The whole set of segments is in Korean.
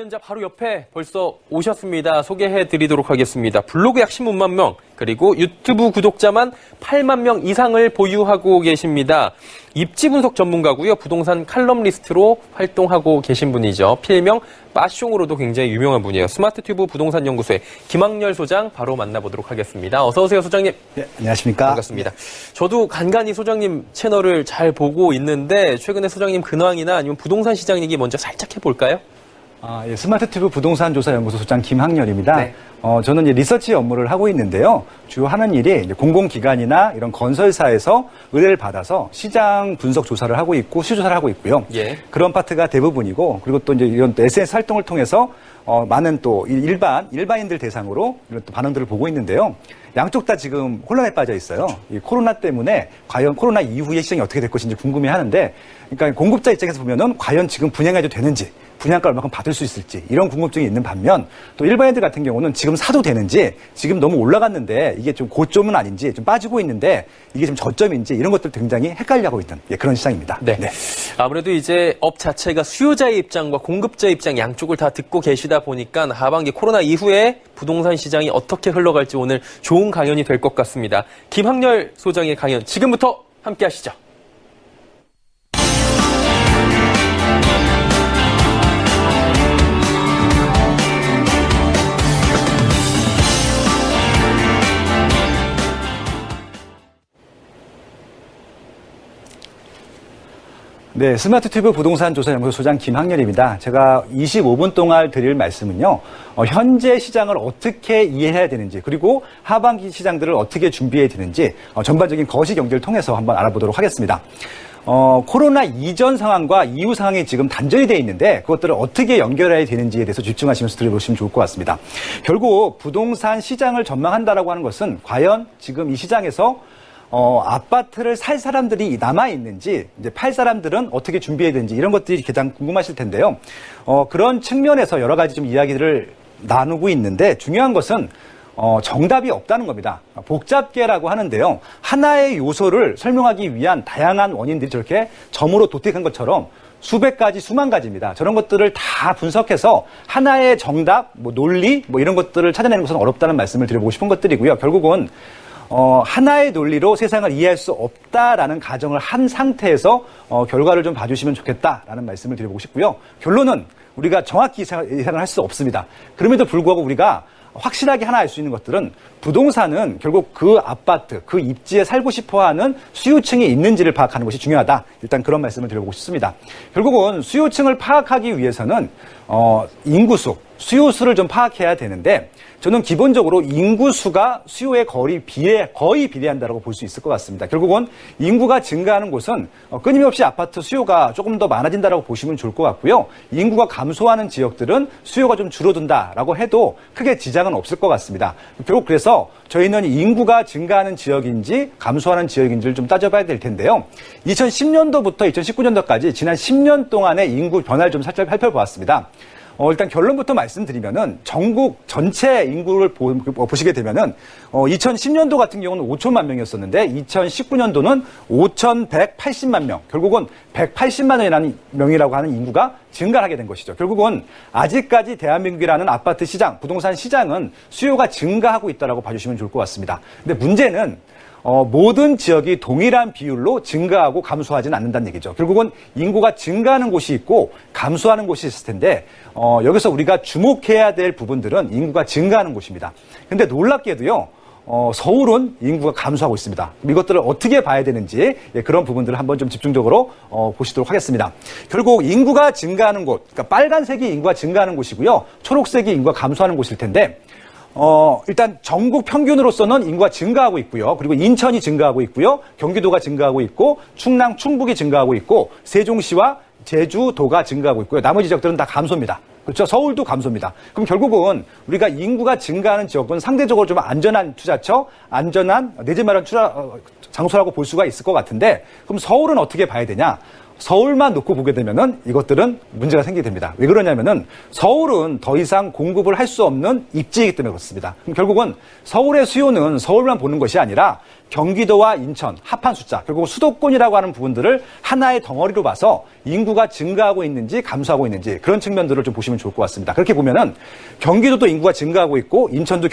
강연자 바로 옆에 벌써 오셨습니다. 소개해드리도록 하겠습니다. 블로그 약 16만 명, 그리고 유튜브 구독자만 8만 명 이상을 보유하고 계십니다. 입지 분석 전문가고요. 부동산 칼럼니스트로 활동하고 계신 분이죠. 필명 빠숑으로도 굉장히 유명한 분이에요. 스마트튜브 부동산 연구소의 김학렬 소장 바로 만나보도록 하겠습니다. 어서 오세요, 소장님. 네, 안녕하십니까. 반갑습니다. 저도 간간히 소장님 채널을 잘 보고 있는데 최근에 소장님 근황이나 아니면 부동산 시장 얘기 먼저 살짝 해볼까요? 예, 스마트튜브 부동산 조사 연구소 소장 김학렬입니다. 네. 저는 이제 리서치 업무를 하고 있는데요. 주로 하는 일이 이제 공공기관이나 이런 건설사에서 의뢰를 받아서 시장 분석 조사를 하고 있고 수요 조사를 하고 있고요. 예. 그런 파트가 대부분이고, 그리고 또 이제 이런 SNS 활동을 통해서 많은 또 일반인들 대상으로 이런 또 반응들을 보고 있는데요. 양쪽 다 지금 혼란에 빠져 있어요. 이 코로나 때문에 과연 코로나 이후에 시장이 어떻게 될 것인지 궁금해 하는데, 그러니까 공급자 입장에서 보면은 과연 지금 분양해도 되는지, 분양가 얼마큼 받을 수 있을지 이런 궁금증이 있는 반면, 또 일반인들 같은 경우는 지금 사도 되는지, 지금 너무 올라갔는데 이게 좀 고점은 아닌지, 좀 빠지고 있는데 이게 좀 저점인지, 이런 것들 굉장히 헷갈려하고 있는 그런 시장입니다. 네. 아무래도 이제 업 자체가 수요자의 입장과 공급자의 입장 양쪽을 다 듣고 계시다 보니까 하반기 코로나 이후에 부동산 시장이 어떻게 흘러갈지 오늘 좋은 강연이 될 것 같습니다. 김학렬 소장의 강연 지금부터 함께 하시죠. 네, 스마트튜브 부동산 조사 연구소 소장 김학렬입니다. 제가 25분 동안 드릴 말씀은요, 현재 시장을 어떻게 이해해야 되는지, 그리고 하반기 시장들을 어떻게 준비해야 되는지, 전반적인 거시 경제를 통해서 한번 알아보도록 하겠습니다. 코로나 이전 상황과 이후 상황이 지금 단절이 되어 있는데 그것들을 어떻게 연결해야 되는지에 대해서 집중하시면서 들어보시면 좋을 것 같습니다. 결국 부동산 시장을 전망한다라고 하는 것은 과연 지금 이 시장에서 아파트를 살 사람들이 남아있는지, 이제 팔 사람들은 어떻게 준비해야 되는지, 이런 것들이 가장 궁금하실 텐데요. 그런 측면에서 여러 가지 좀 이야기들을 나누고 있는데, 중요한 것은, 정답이 없다는 겁니다. 복잡계라고 하는데요. 하나의 요소를 설명하기 위한 다양한 원인들이 저렇게 점으로 도택한 것처럼 수백 가지, 수만 가지입니다. 저런 것들을 다 분석해서 하나의 정답, 논리, 이런 것들을 찾아내는 것은 어렵다는 말씀을 드려보고 싶은 것들이고요. 결국은 하나의 논리로 세상을 이해할 수 없다라는 가정을 한 상태에서 결과를 좀 봐주시면 좋겠다라는 말씀을 드려보고 싶고요. 결론은 우리가 정확히 예상을 할 수 없습니다. 그럼에도 불구하고 우리가 확실하게 하나 알 수 있는 것들은, 부동산은 결국 그 아파트, 그 입지에 살고 싶어하는 수요층이 있는지를 파악하는 것이 중요하다. 일단 그런 말씀을 드려보고 싶습니다. 결국은 수요층을 파악하기 위해서는 인구수, 수요수를 좀 파악해야 되는데, 저는 기본적으로 인구수가 수요에 거의 비례한다고 볼 수 있을 것 같습니다. 결국은 인구가 증가하는 곳은 끊임없이 아파트 수요가 조금 더 많아진다고 보시면 좋을 것 같고요. 인구가 감소하는 지역들은 수요가 좀 줄어든다라고 해도 크게 지장은 없을 것 같습니다. 결국 그래서 저희는 인구가 증가하는 지역인지 감소하는 지역인지를 좀 따져봐야 될 텐데요. 2010년도부터 2019년도까지 지난 10년 동안의 인구 변화를 좀 살짝 살펴보았습니다. 일단 결론부터 말씀드리면은 전국 전체 인구를 보시게 되면은 2010년도 같은 경우는 5천만 명이었었는데 2019년도는 5,180만 명, 결국은 180만 명이라고 하는 인구가 증가하게 된 것이죠. 결국은 아직까지 대한민국이라는 아파트 시장, 부동산 시장은 수요가 증가하고 있다라고 봐주시면 좋을 것 같습니다. 근데 문제는 모든 지역이 동일한 비율로 증가하고 감소하지는 않는다는 얘기죠. 결국은 인구가 증가하는 곳이 있고 감소하는 곳이 있을 텐데, 여기서 우리가 주목해야 될 부분들은 인구가 증가하는 곳입니다. 근데 놀랍게도요, 서울은 인구가 감소하고 있습니다. 이것들을 어떻게 봐야 되는지, 그런 부분들을 한번 좀 집중적으로 보시도록 하겠습니다. 결국 인구가 증가하는 곳, 그러니까 빨간색이 인구가 증가하는 곳이고요, 초록색이 인구가 감소하는 곳일 텐데, 일단 전국 평균으로서는 인구가 증가하고 있고요. 그리고 인천이 증가하고 있고요. 경기도가 증가하고 있고, 충남, 충북이 증가하고 있고, 세종시와 제주도가 증가하고 있고요. 나머지 지역들은 다 감소입니다. 그렇죠? 서울도 감소입니다. 그럼 결국은 우리가 인구가 증가하는 지역은 상대적으로 좀 안전한 투자처, 안전한 내집 마련 장소라고 볼 수가 있을 것 같은데, 그럼 서울은 어떻게 봐야 되냐? 서울만 놓고 보게 되면은 이것들은 문제가 생기게 됩니다. 왜 그러냐면은 서울은 더 이상 공급을 할 수 없는 입지이기 때문에 그렇습니다. 그럼 결국은 서울의 수요는 서울만 보는 것이 아니라 경기도와 인천 합한 숫자, 결국 수도권이라고 하는 부분들을 하나의 덩어리로 봐서 인구가 증가하고 있는지 감소하고 있는지 그런 측면들을 좀 보시면 좋을 것 같습니다. 그렇게 보면은 경기도도 인구가 증가하고 있고 인천도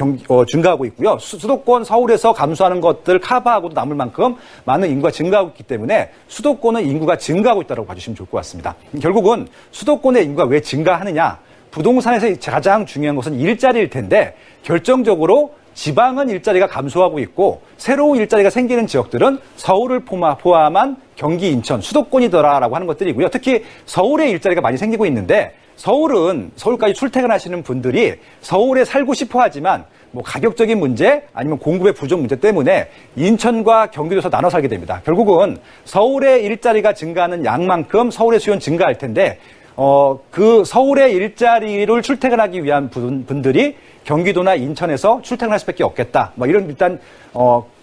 증가하고 있고요. 수도권 서울에서 감소하는 것들 커버하고도 남을 만큼 많은 인구가 증가하고 있기 때문에 수도권은 인구가 증가하고 있다고 봐주시면 좋을 것 같습니다. 결국은 수도권의 인구가 왜 증가하느냐? 부동산에서 가장 중요한 것은 일자리일 텐데 결정적으로 지방은 일자리가 감소하고 있고 새로운 일자리가 생기는 지역들은 서울을 포함한 경기, 인천, 수도권이더라라고 하는 것들이고요. 특히 서울에 일자리가 많이 생기고 있는데 서울까지 출퇴근하시는 분들이 서울에 살고 싶어 하지만 뭐 가격적인 문제 아니면 공급의 부족 문제 때문에 인천과 경기도에서 나눠 살게 됩니다. 결국은 서울의 일자리가 증가하는 양만큼 서울의 수요는 증가할 텐데 그 서울의 일자리를 출퇴근하기 위한 분들이 경기도나 인천에서 출퇴근할 수밖에 없겠다. 뭐 이런 일단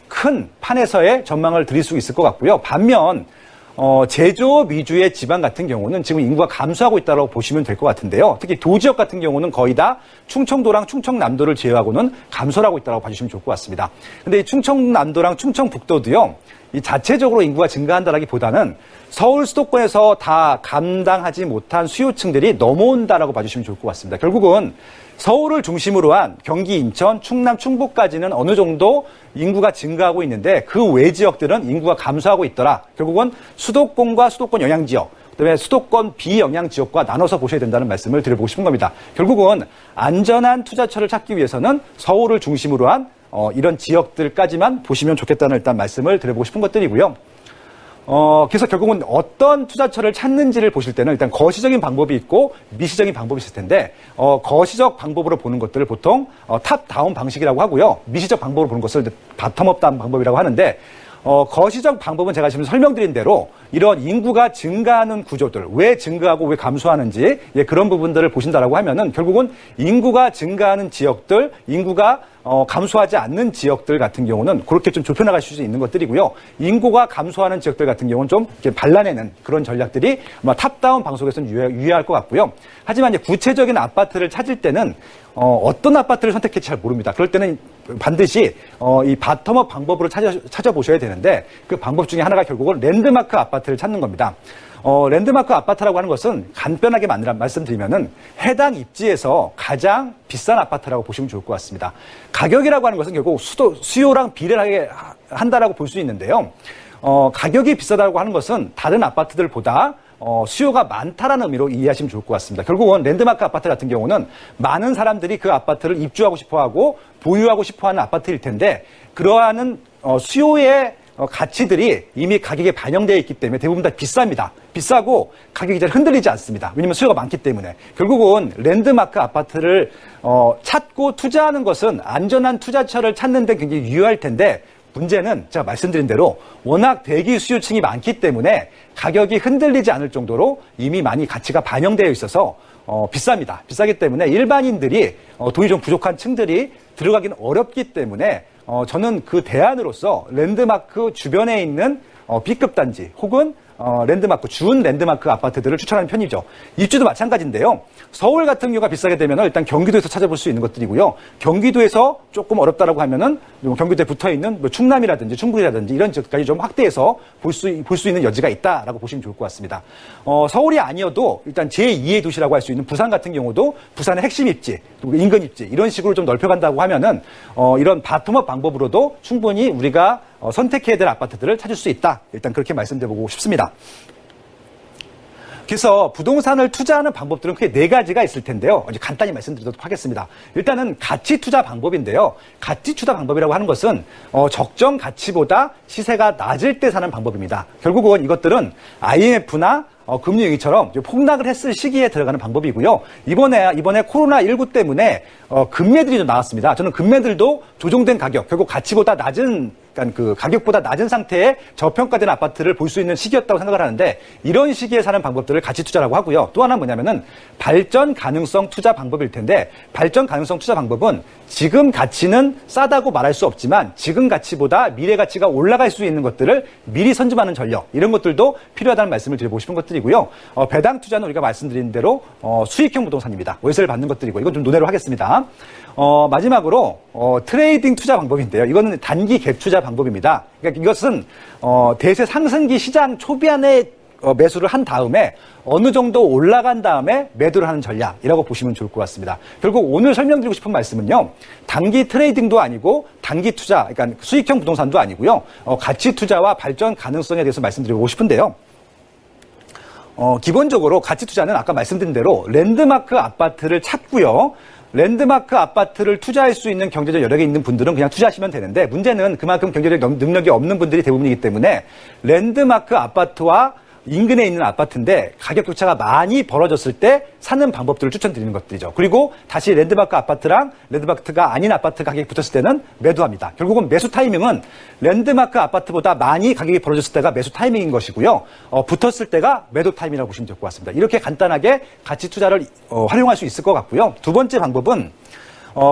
큰 판에서의 전망을 드릴 수 있을 것 같고요. 반면 제조업 위주의 지방 같은 경우는 지금 인구가 감소하고 있다고 보시면 될 것 같은데요. 특히 도지역 같은 경우는 거의 다 충청도랑 충청남도를 제외하고는 감소를 하고 있다고 봐주시면 좋을 것 같습니다. 근데 이 충청남도랑 충청북도도요. 이 자체적으로 인구가 증가한다라기보다는 서울 수도권에서 다 감당하지 못한 수요층들이 넘어온다라고 봐주시면 좋을 것 같습니다. 결국은 서울을 중심으로 한 경기, 인천, 충남, 충북까지는 어느 정도 인구가 증가하고 있는데 그 외 지역들은 인구가 감소하고 있더라. 결국은 수도권과 수도권 영향 지역, 그다음에 수도권 비영향 지역과 나눠서 보셔야 된다는 말씀을 드려보고 싶은 겁니다. 결국은 안전한 투자처를 찾기 위해서는 서울을 중심으로 한 이런 지역들까지만 보시면 좋겠다는 일단 말씀을 드려보고 싶은 것들이고요. 그래서 결국은 어떤 투자처를 찾는지를 보실 때는 일단 거시적인 방법이 있고 미시적인 방법이 있을 텐데, 거시적 방법으로 보는 것들을 보통 탑다운 방식이라고 하고요. 미시적 방법으로 보는 것을 바텀업 다운 방법이라고 하는데, 거시적 방법은 제가 지금 설명드린 대로 이런 인구가 증가하는 구조들, 왜 증가하고 왜 감소하는지 그런 부분들을 보신다라고 하면은 결국은 인구가 증가하는 지역들, 인구가 감소하지 않는 지역들 같은 경우는 그렇게 좀 좁혀나가실 수 있는 것들이고요. 인구가 감소하는 지역들 같은 경우는 좀 이렇게 발라내는 그런 전략들이 아마 탑다운 방송에서는 유효할 것 같고요. 하지만 이제 구체적인 아파트를 찾을 때는 어떤 아파트를 선택할지 잘 모릅니다. 그럴 때는 반드시 이 바텀업 방법으로 찾아보셔야 되는데 그 방법 중에 하나가 결국은 랜드마크 아파트를 찾는 겁니다. 랜드마크 아파트라고 하는 것은 간편하게 말씀드리면은 해당 입지에서 가장 비싼 아파트라고 보시면 좋을 것 같습니다. 가격이라고 하는 것은 결국 수요랑 비례하게 한다라고 볼 수 있는데요. 가격이 비싸다고 하는 것은 다른 아파트들보다 수요가 많다라는 의미로 이해하시면 좋을 것 같습니다. 결국은 랜드마크 아파트 같은 경우는 많은 사람들이 그 아파트를 입주하고 싶어하고 보유하고 싶어하는 아파트일 텐데 그러한 수요의 가치들이 이미 가격에 반영되어 있기 때문에 대부분 다 비쌉니다. 비싸고 가격이 잘 흔들리지 않습니다. 왜냐하면 수요가 많기 때문에. 결국은 랜드마크 아파트를 찾고 투자하는 것은 안전한 투자처를 찾는 데 굉장히 유효할 텐데 문제는 제가 말씀드린 대로 워낙 대기 수요층이 많기 때문에 가격이 흔들리지 않을 정도로 이미 많이 가치가 반영되어 있어서 비쌉니다. 비싸기 때문에 일반인들이 돈이 좀 부족한 층들이 들어가기는 어렵기 때문에 저는 그 대안으로서 랜드마크 주변에 있는 B급 단지 혹은 랜드마크, 준 랜드마크 아파트들을 추천하는 편이죠. 입주도 마찬가지인데요. 서울 같은 경우가 비싸게 되면 일단 경기도에서 찾아볼 수 있는 것들이고요. 경기도에서 조금 어렵다라고 하면은 경기도에 붙어 있는 뭐 충남이라든지 충북이라든지 이런 지역까지 좀 확대해서 볼 수 있는 여지가 있다라고 보시면 좋을 것 같습니다. 서울이 아니어도 일단 제2의 도시라고 할 수 있는 부산 같은 경우도 부산의 핵심 입지, 인근 입지 이런 식으로 좀 넓혀간다고 하면은 이런 바텀업 방법으로도 충분히 우리가 선택해야 될 아파트들을 찾을 수 있다. 일단 그렇게 말씀드려보고 싶습니다. 그래서 부동산을 투자하는 방법들은 크게 4가지가 있을 텐데요. 이제 간단히 말씀드리도록 하겠습니다. 일단은 가치 투자 방법인데요. 가치 투자 방법이라고 하는 것은 적정 가치보다 시세가 낮을 때 사는 방법입니다. 결국은 이것들은 IMF나 금융위기처럼 폭락을 했을 시기에 들어가는 방법이고요. 이번에 코로나19 때문에 금매들이 좀 나왔습니다. 저는 금매들도 조정된 가격, 결국 가치보다 낮은, 그러니까 그 가격보다 낮은 상태의 저평가된 아파트를 볼 수 있는 시기였다고 생각을 하는데 이런 시기에 사는 방법들을 가치 투자라고 하고요. 또 하나는 뭐냐면은 발전 가능성 투자 방법일 텐데 발전 가능성 투자 방법은 지금 가치는 싸다고 말할 수 없지만 지금 가치보다 미래 가치가 올라갈 수 있는 것들을 미리 선점하는 전략 이런 것들도 필요하다는 말씀을 드려보고 싶은 것들이고요. 배당 투자는 우리가 말씀드린 대로 수익형 부동산입니다. 월세를 받는 것들이고 이건 좀 논외로 하겠습니다. 마지막으로 트레이딩 투자 방법인데요. 이거는 단기 갭 투자 방법입니다. 그러니까 이것은 대세 상승기 시장 초반에 매수를 한 다음에 어느 정도 올라간 다음에 매도를 하는 전략이라고 보시면 좋을 것 같습니다. 결국 오늘 설명드리고 싶은 말씀은요. 단기 트레이딩도 아니고 단기 투자, 그러니까 수익형 부동산도 아니고요. 가치 투자와 발전 가능성에 대해서 말씀드리고 싶은데요. 기본적으로 가치 투자는 아까 말씀드린 대로 랜드마크 아파트를 찾고요. 랜드마크 아파트를 투자할 수 있는 경제적 여력이 있는 분들은 그냥 투자하시면 되는데 문제는 그만큼 경제적 능력이 없는 분들이 대부분이기 때문에 랜드마크 아파트와 인근에 있는 아파트인데 가격 격차가 많이 벌어졌을 때 사는 방법들을 추천드리는 것들이죠. 그리고 다시 랜드마크 아파트랑 랜드마크가 아닌 아파트 가격이 붙었을 때는 매도합니다. 결국은 매수 타이밍은 랜드마크 아파트보다 많이 가격이 벌어졌을 때가 매수 타이밍인 것이고요. 붙었을 때가 매도 타이밍이라고 보시면 될 것 같습니다. 이렇게 간단하게 가치 투자를 활용할 수 있을 것 같고요. 두 번째 방법은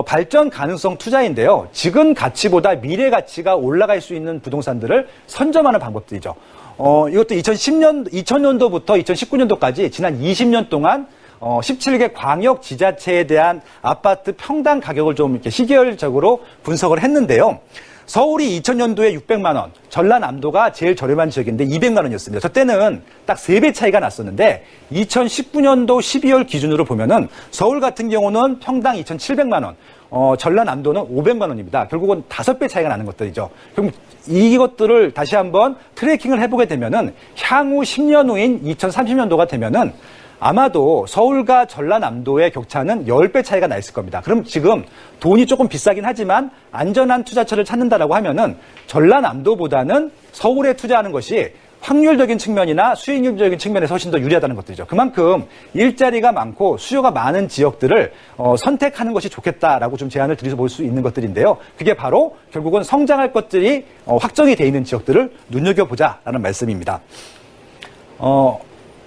발전 가능성 투자인데요. 지금 가치보다 미래 가치가 올라갈 수 있는 부동산들을 선점하는 방법들이죠. 이것도 2000년도부터 2019년도까지 지난 20년 동안 17개 광역 지자체에 대한 아파트 평당 가격을 좀 이렇게 시계열적으로 분석을 했는데요. 서울이 2000년도에 600만 원, 전라남도가 제일 저렴한 지역인데 200만 원이었습니다. 저 때는 딱 3배 차이가 났었는데 2019년도 12월 기준으로 보면은 서울 같은 경우는 평당 2,700만 원, 전라남도는 500만 원입니다. 결국은 5배 차이가 나는 것들이죠. 그럼 이것들을 다시 한번 트래킹을 해보게 되면은 향후 10년 후인 2030년도가 되면은 아마도 서울과 전라남도의 격차는 10배 차이가 나 있을 겁니다. 그럼 지금 돈이 조금 비싸긴 하지만 안전한 투자처를 찾는다라고 하면은 전라남도보다는 서울에 투자하는 것이 확률적인 측면이나 수익률적인 측면에서 훨씬 더 유리하다는 것들이죠. 그만큼 일자리가 많고 수요가 많은 지역들을 선택하는 것이 좋겠다라고 좀 제안을 드려서 볼 수 있는 것들인데요. 그게 바로 결국은 성장할 것들이 확정이 돼 있는 지역들을 눈여겨보자라는 말씀입니다.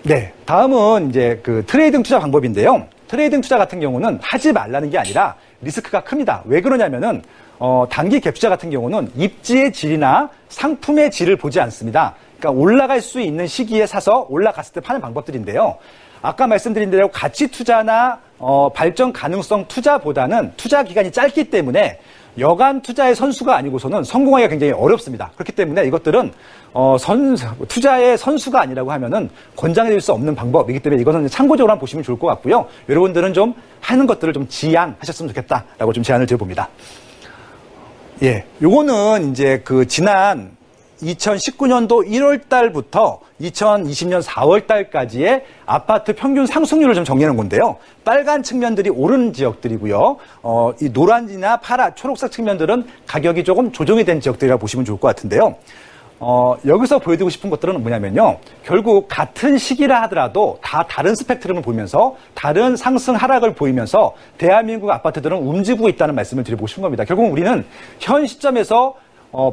네, 다음은 이제 그 트레이딩 투자 방법인데요. 트레이딩 투자 같은 경우는 하지 말라는 게 아니라 리스크가 큽니다. 왜 그러냐면은 단기 갭 투자 같은 경우는 입지의 질이나 상품의 질을 보지 않습니다. 그러니까 올라갈 수 있는 시기에 사서 올라갔을 때 파는 방법들인데요. 아까 말씀드린 대로 가치 투자나 발전 가능성 투자보다는 투자 기간이 짧기 때문에 여간 투자의 선수가 아니고서는 성공하기가 굉장히 어렵습니다. 그렇기 때문에 이것들은 투자의 선수가 아니라고 하면은 권장해드릴 수 없는 방법이기 때문에 이것은 참고적으로 한번 보시면 좋을 것 같고요. 여러분들은 좀 하는 것들을 좀 지양하셨으면 좋겠다라고 좀 제안을 드려봅니다. 예, 요거는 이제 그 지난 2019년도 1월 달부터 2020년 4월 달까지의 아파트 평균 상승률을 좀 정리하는 건데요. 빨간 측면들이 오른 지역들이고요. 이 노란이나 파란, 초록색 측면들은 가격이 조금 조정이 된 지역들이라고 보시면 좋을 것 같은데요. 여기서 보여드리고 싶은 것들은 뭐냐면요. 결국 같은 시기라 하더라도 다 다른 스펙트럼을 보이면서 다른 상승 하락을 보이면서 대한민국 아파트들은 움직이고 있다는 말씀을 드리고 싶은 겁니다. 결국 우리는 현 시점에서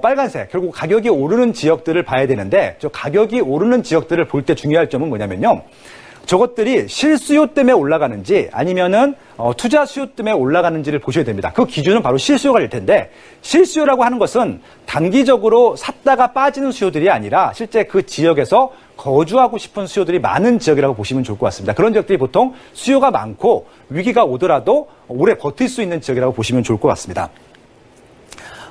빨간색, 결국 가격이 오르는 지역들을 봐야 되는데, 저 가격이 오르는 지역들을 볼 때 중요할 점은 뭐냐면요. 저것들이 실수요 때문에 올라가는지 아니면은 투자 수요 때문에 올라가는지를 보셔야 됩니다. 그 기준은 바로 실수요가 될 텐데, 실수요라고 하는 것은 단기적으로 샀다가 빠지는 수요들이 아니라 실제 그 지역에서 거주하고 싶은 수요들이 많은 지역이라고 보시면 좋을 것 같습니다. 그런 지역들이 보통 수요가 많고 위기가 오더라도 오래 버틸 수 있는 지역이라고 보시면 좋을 것 같습니다.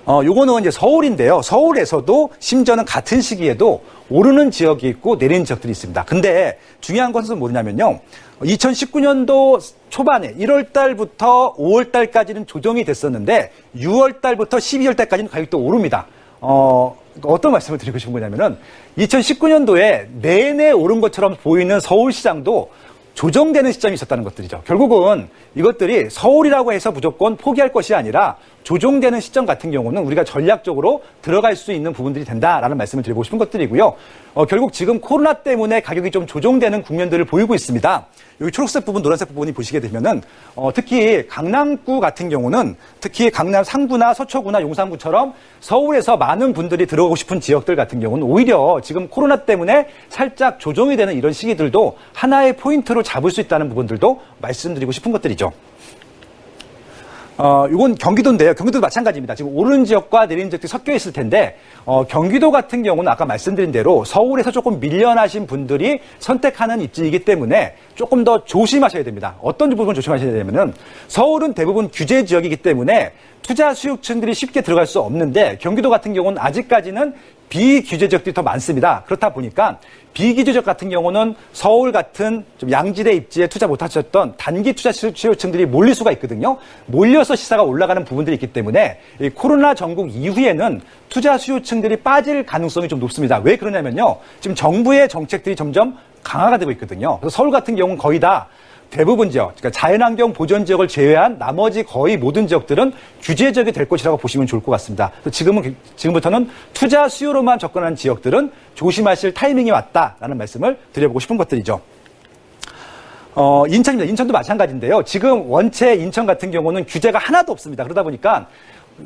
요거는 이제 서울인데요. 서울에서도 심지어는 같은 시기에도 오르는 지역이 있고 내리는 지역들이 있습니다. 근데 중요한 것은 뭐냐면요. 2019년도 초반에 1월 달부터 5월 달까지는 조정이 됐었는데 6월 달부터 12월 달까지는 가격도 오릅니다. 어떤 말씀을 드리고 싶은 거냐면은 2019년도에 내내 오른 것처럼 보이는 서울시장도 조정되는 시점이 있었다는 것들이죠. 결국은 이것들이 서울이라고 해서 무조건 포기할 것이 아니라 조정되는 시점 같은 경우는 우리가 전략적으로 들어갈 수 있는 부분들이 된다라는 말씀을 드리고 싶은 것들이고요. 결국 지금 코로나 때문에 가격이 좀 조정되는 국면들을 보이고 있습니다. 여기 초록색 부분, 노란색 부분이 보시게 되면은 특히 강남구 같은 경우는 특히 강남 상구나 서초구나 용산구처럼 서울에서 많은 분들이 들어가고 싶은 지역들 같은 경우는 오히려 지금 코로나 때문에 살짝 조정이 되는 이런 시기들도 하나의 포인트로 잡을 수 있다는 부분들도 말씀드리고 싶은 것들이죠. 이건 경기도인데요. 경기도도 마찬가지입니다. 지금 오르는 지역과 내리는 지역들이 섞여 있을 텐데, 경기도 같은 경우는 아까 말씀드린 대로 서울에서 조금 밀려나신 분들이 선택하는 입지이기 때문에 조금 더 조심하셔야 됩니다. 어떤 부분 조심하셔야 되냐면은 서울은 대부분 규제 지역이기 때문에 투자 수요층들이 쉽게 들어갈 수 없는데 경기도 같은 경우는 아직까지는 비규제 지역들이 더 많습니다. 그렇다 보니까 비규제 지역 같은 경우는 서울 같은 좀 양질의 입지에 투자 못하셨던 단기 투자 수요층들이 몰릴 수가 있거든요. 몰려서 시세가 올라가는 부분들이 있기 때문에 이 코로나 전국 이후에는 투자 수요층들이 빠질 가능성이 좀 높습니다. 왜 그러냐면요. 지금 정부의 정책들이 점점 강화가 되고 있거든요. 그래서 서울 같은 경우는 거의 다 대부분 지역, 그러니까 자연환경 보전 지역을 제외한 나머지 거의 모든 지역들은 규제 지역이 될 것이라고 보시면 좋을 것 같습니다. 지금부터는 투자 수요로만 접근하는 지역들은 조심하실 타이밍이 왔다라는 말씀을 드려보고 싶은 것들이죠. 인천입니다. 인천도 마찬가지인데요. 지금 원체 인천 같은 경우는 규제가 하나도 없습니다. 그러다 보니까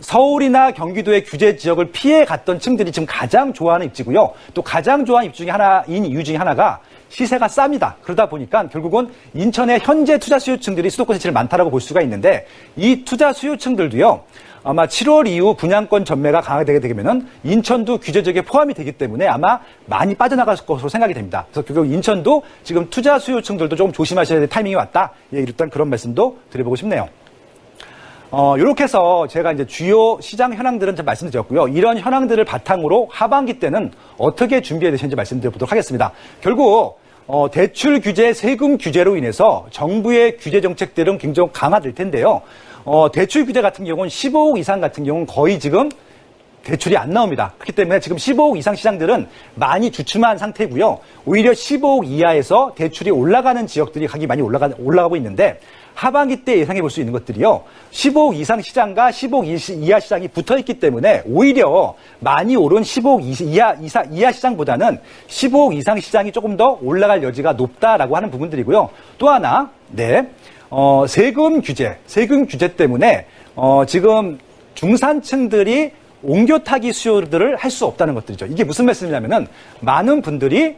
서울이나 경기도의 규제 지역을 피해 갔던 층들이 지금 가장 좋아하는 입지고요. 또 가장 좋아하는 입 중에 하나인 이유 중에 하나가 시세가 쌉니다. 그러다 보니까 결국은 인천의 현재 투자 수요층들이 수도권에 제일 많다라고 볼 수가 있는데 이 투자 수요층들도요. 아마 7월 이후 분양권 전매가 강화되게 되면은 인천도 규제 지역에 포함이 되기 때문에 아마 많이 빠져나갈 것으로 생각이 됩니다. 그래서 결국 인천도 지금 투자 수요층들도 조금 조심하셔야 될 타이밍이 왔다. 예, 일단 그런 말씀도 드려보고 싶네요. 이렇게 해서 제가 이제 주요 시장 현황들은 좀 말씀드렸고요. 이런 현황들을 바탕으로 하반기 때는 어떻게 준비해야 되시는지 말씀드려보도록 하겠습니다. 결국 대출 규제, 세금 규제로 인해서 정부의 규제 정책들은 굉장히 강화될 텐데요. 대출 규제 같은 경우는 15억 이상 같은 경우는 거의 지금 대출이 안 나옵니다. 그렇기 때문에 지금 15억 이상 시장들은 많이 주춤한 상태고요. 오히려 15억 이하에서 대출이 올라가는 지역들이 각이 많이 올라가고 있는데 하반기 때 예상해 볼 수 있는 것들이요. 15억 이상 시장과 15억 이하 시장이 붙어 있기 때문에 오히려 많이 오른 15억 이하 시장보다는 15억 이상 시장이 조금 더 올라갈 여지가 높다라고 하는 부분들이고요. 또 하나, 세금 규제 때문에 지금 중산층들이 옮겨 타기 수요들을 할 수 없다는 것들이죠. 이게 무슨 말씀이냐면은 많은 분들이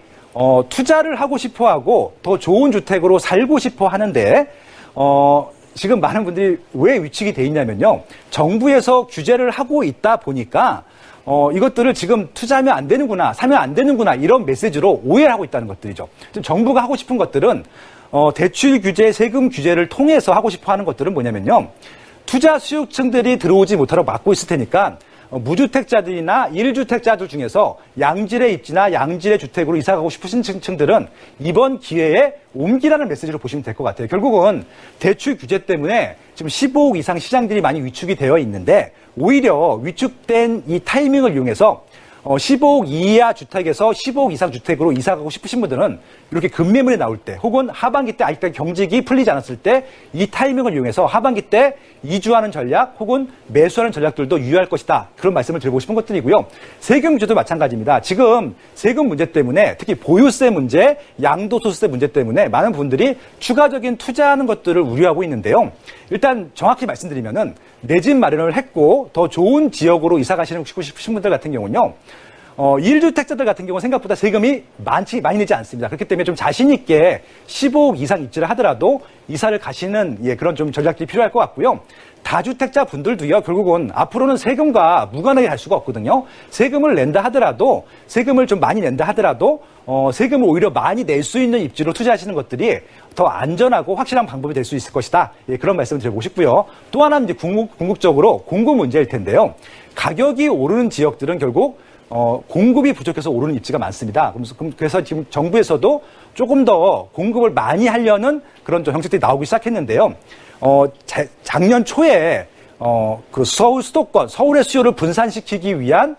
투자를 하고 싶어 하고 더 좋은 주택으로 살고 싶어 하는데 지금 많은 분들이 왜 위축이 돼 있냐면요. 정부에서 규제를 하고 있다 보니까 이것들을 지금 투자하면 안 되는구나, 사면 안 되는구나 이런 메시지로 오해를 하고 있다는 것들이죠. 지금 정부가 하고 싶은 것들은 대출 규제, 세금 규제를 통해서 하고 싶어 하는 것들은 뭐냐면요. 투자 수요층들이 들어오지 못하도록 막고 있을 테니까 무주택자들이나 1주택자들 중에서 양질의 입지나 양질의 주택으로 이사가고 싶으신 층들은 이번 기회에 옮기라는 메시지로 보시면 될 것 같아요. 결국은 대출 규제 때문에 지금 15억 이상 시장들이 많이 위축이 되어 있는데 오히려 위축된 이 타이밍을 이용해서 15억 이하 주택에서 15억 이상 주택으로 이사가고 싶으신 분들은 이렇게 급매물이 나올 때 혹은 하반기 때 아직까지 경직이 풀리지 않았을 때 이 타이밍을 이용해서 하반기 때 이주하는 전략 혹은 매수하는 전략들도 유효할 것이다. 그런 말씀을 드리고 싶은 것들이고요. 세금 규제도 마찬가지입니다. 지금 세금 문제 때문에 특히 보유세 문제, 양도소득세 문제 때문에 많은 분들이 추가적인 투자하는 것들을 우려하고 있는데요. 일단 정확히 말씀드리면은 내 집 마련을 했고 더 좋은 지역으로 이사 가시는 싶으신 분들 같은 경우는요. 1주택자들 같은 경우는 생각보다 세금이 많이 내지 않습니다. 그렇기 때문에 좀 자신 있게 15억 이상 입지를 하더라도 이사를 가시는 그런 좀 전략들이 필요할 것 같고요. 다주택자 분들도요. 결국은 앞으로는 세금과 무관하게 갈 수가 없거든요. 세금을 낸다 하더라도 세금을 좀 많이 낸다 하더라도 세금을 오히려 많이 낼 수 있는 입지로 투자하시는 것들이 더 안전하고 확실한 방법이 될 수 있을 것이다. 그런 말씀을 드리고 싶고요. 또 하나는 이제 궁극적으로 공급 문제일 텐데요. 가격이 오르는 지역들은 결국 공급이 부족해서 오르는 입지가 많습니다. 그래서 지금 정부에서도 조금 더 공급을 많이 하려는 그런 정책들이 나오기 시작했는데요. 작년 초에 그 서울 수도권, 서울의 수요를 분산시키기 위한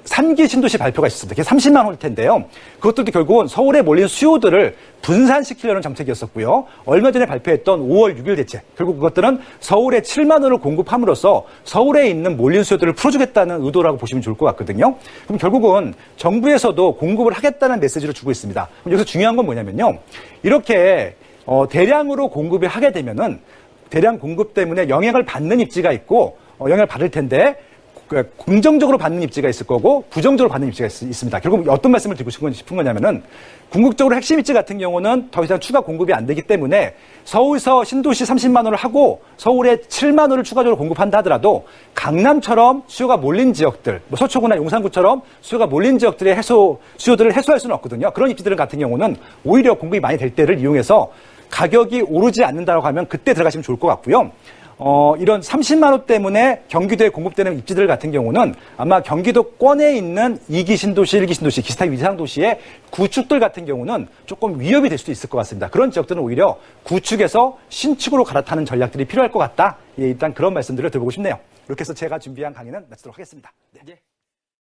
3기 신도시 발표가 있었습니다. 그게 30만 호일 텐데요. 그것들도 결국은 서울에 몰린 수요들을 분산시키려는 정책이었었고요. 얼마 전에 발표했던 5월 6일 대책. 결국 그것들은 서울에 7만 호를 공급함으로써 서울에 있는 몰린 수요들을 풀어주겠다는 의도라고 보시면 좋을 것 같거든요. 그럼 결국은 정부에서도 공급을 하겠다는 메시지를 주고 있습니다. 그럼 여기서 중요한 건 뭐냐면요. 이렇게 대량으로 공급을 하게 되면은 대량 공급 때문에 영향을 받는 입지가 있고 영향을 받을 텐데 긍정적으로 받는 입지가 있을 거고 부정적으로 받는 입지가 있습니다. 결국 어떤 말씀을 드리고 싶은 거냐면은 궁극적으로 핵심 입지 같은 경우는 더 이상 추가 공급이 안 되기 때문에 서울서 신도시 30만 원을 하고 서울에 7만 원을 추가적으로 공급한다 하더라도 강남처럼 수요가 몰린 지역들, 뭐 서초구나 용산구처럼 수요가 몰린 지역들의 수요들을 해소할 수는 없거든요. 그런 입지들 같은 경우는 오히려 공급이 많이 될 때를 이용해서 가격이 오르지 않는다고 하면 그때 들어가시면 좋을 것 같고요. 이런 30만 원 때문에 경기도에 공급되는 입지들 같은 경우는 아마 경기도권에 있는 2기 신도시, 1기 신도시, 기타 위상 도시의 구축들 같은 경우는 조금 위협이 될 수도 있을 것 같습니다. 그런 지역들은 오히려 구축에서 신축으로 갈아타는 전략들이 필요할 것 같다. 예, 일단 그런 말씀들을 드려보고 싶네요. 이렇게 해서 제가 준비한 강의는 마치도록 하겠습니다. 네.